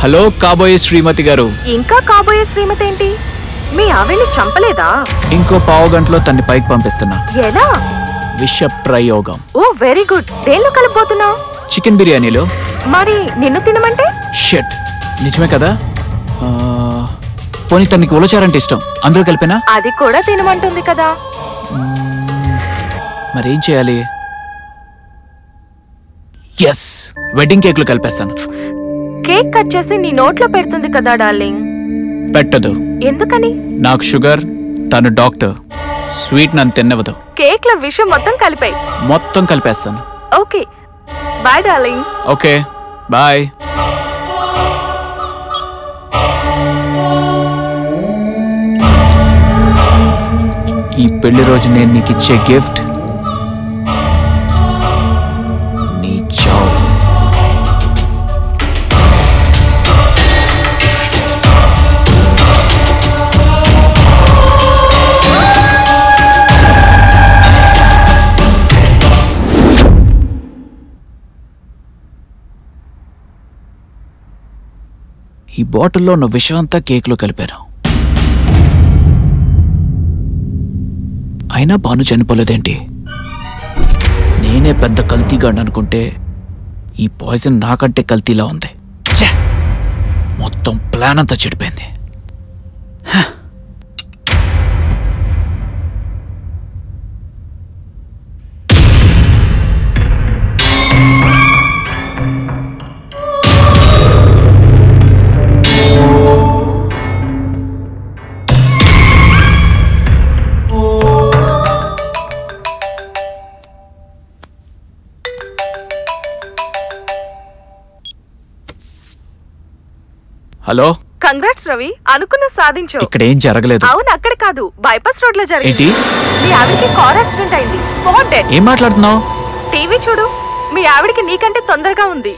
Hello కాబోయే శ్రీమతి గారు. ఇంకా కాబోయే శ్రీమతి ఏంటి? మీ ఆవిడ్ని చంపలేదా? ఇంకో పావు గంటలో తన్ని పైకి పంపిస్తున్నా. ఎలా? విష ప్రయోగం. ఓ వెరీ గుడ్. దేనిలో కలిపోతున్నావు? చికెన్ బిర్యానీలో. మరి నిన్ను తినమంటే? షట్, నిజమే కదా. పోనీ తనకి ఉలచారంటే ఇష్టం, అందరూ కలిపినా? అది కూడా తినమంటుంది కదా. మరేం చేయాలి? ఎస్, వెడ్డింగ్ కేక్లు కలిపేస్తాను. కేక్ కట్ చేసి నీ నోట్లో పెడుతుంది కదా డార్లింగ్. పెట్టదు. ఎందుకని? నాకు షుగర్, తను డాక్టర్. స్వీట్ నన్ను తిన్నవదు. కేక్ లో విషయం మొత్తం కలిపాయి. మొత్తం కలిపేస్తాను. Okay bye darling. Okay bye. ఈ పెళ్లి రోజు నేను నీకు ఇచ్చే గిఫ్ట్ నీ చావు. ఈ బాటిల్లో ఉన్న విషం అంతా కేక్లో కలిపాను. అయినా భాను చనిపోలేదేంటి? నేనే పెద్ద కల్తీగాడు అనుకుంటే ఈ పాయిజన్ నాకంటే కల్తీలా ఉంది. మొత్తం ప్లాన్ అంతా చెడిపోయింది. హలో, కంగ్రాట్స్ రవి, అనుకున్న సాధించావు. ఇక్కడ ఏం జరగలేదు. అవును, అక్కడ కాదు, బైపాస్ రోడ్ లో జరిగింది. ఏంటి? మీ ఆవిడకి కార్ యాక్సిడెంట్ అయింది. ఏం మాట్లాడుతున్నావు? టీవీ చూడు, మీ ఆవిడకి నీకంటే తొందరగా ఉంది.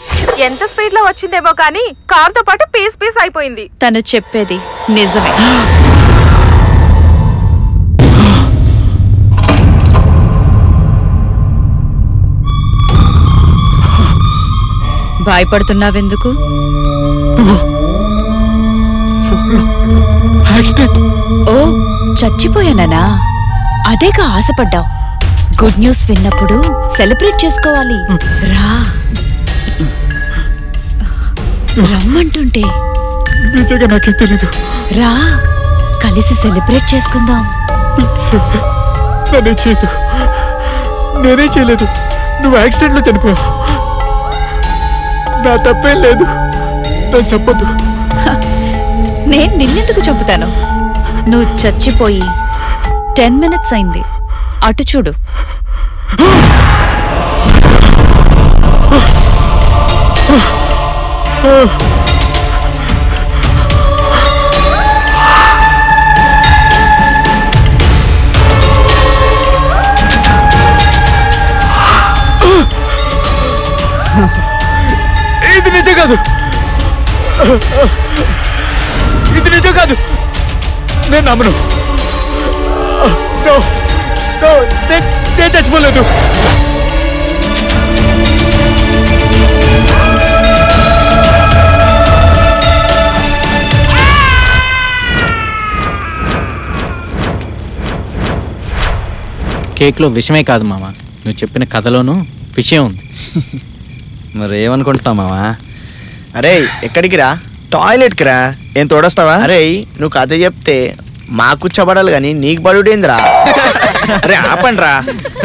ఎంత స్పీడ్ లో వచ్చిందేమో కానీ కార్ తో పాటు పీస్ పీస్ అయిపోయింది. తను చెప్పేది నిజమే. భయపడుతున్నావెందుకు? ఓ, చచ్చిపోయానా? అదేగా ఆశపడ్డావు. గుడ్ న్యూస్ విన్నప్పుడు సెలబ్రేట్ చేసుకోవాలి. రా, రమ్మంటుంటే నాకే తెలీదు. రా, కలిసి సెలబ్రేట్ చేసుకుందాం. నేనే చేయలేదు. నువ్వు యాక్సిడెంట్ లో చనిపోయావు. నా తప్పేం లేదు. నన్ను చెప్పొద్దు. నేను నిన్నెందుకు చంపుతాను? నువ్వు చచ్చిపోయి 10 minutes అయింది. అటు చూడు. ఇది నిజం కాదు. ఇది నిజం కాదు. నేను నమ్మను. నేను చచ్చిపోలేదు. కేక్లో విషమే కాదు మామ, నువ్వు చెప్పిన కథలోనూ విషయం ఉంది. మరి ఏమనుకుంటున్నావు మామా? అరే ఎక్కడికి రా? టాయిలెట్కి రా. ఏం తోడొస్తావా? అరే నువ్వు కథ చెప్తే మాకు చబడాలి కానీ నీకు బడుడేందిరా? అరే ఆపండి రా,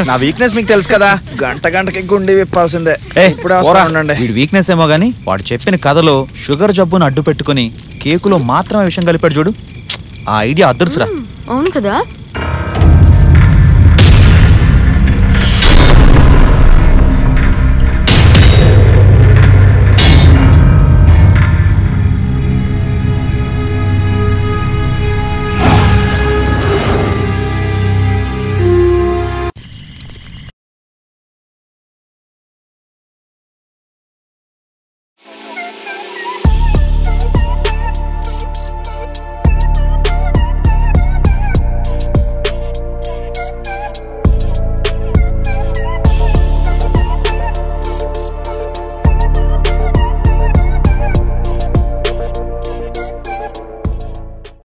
నా వీక్నెస్ మీకు తెలుసు కదా. గంటకి గుండె విప్పాల్సిందే. ఇప్పుడు ఉండండి. వీడి వీక్నెస్ ఏమో గానీ వాడు చెప్పిన కథలో షుగర్ జబ్బును అడ్డు పెట్టుకుని కేకులో మాత్రమే విషయం కలిపాడు చూడు. ఆ ఐడియా అదృశ్రా. అవును కదా.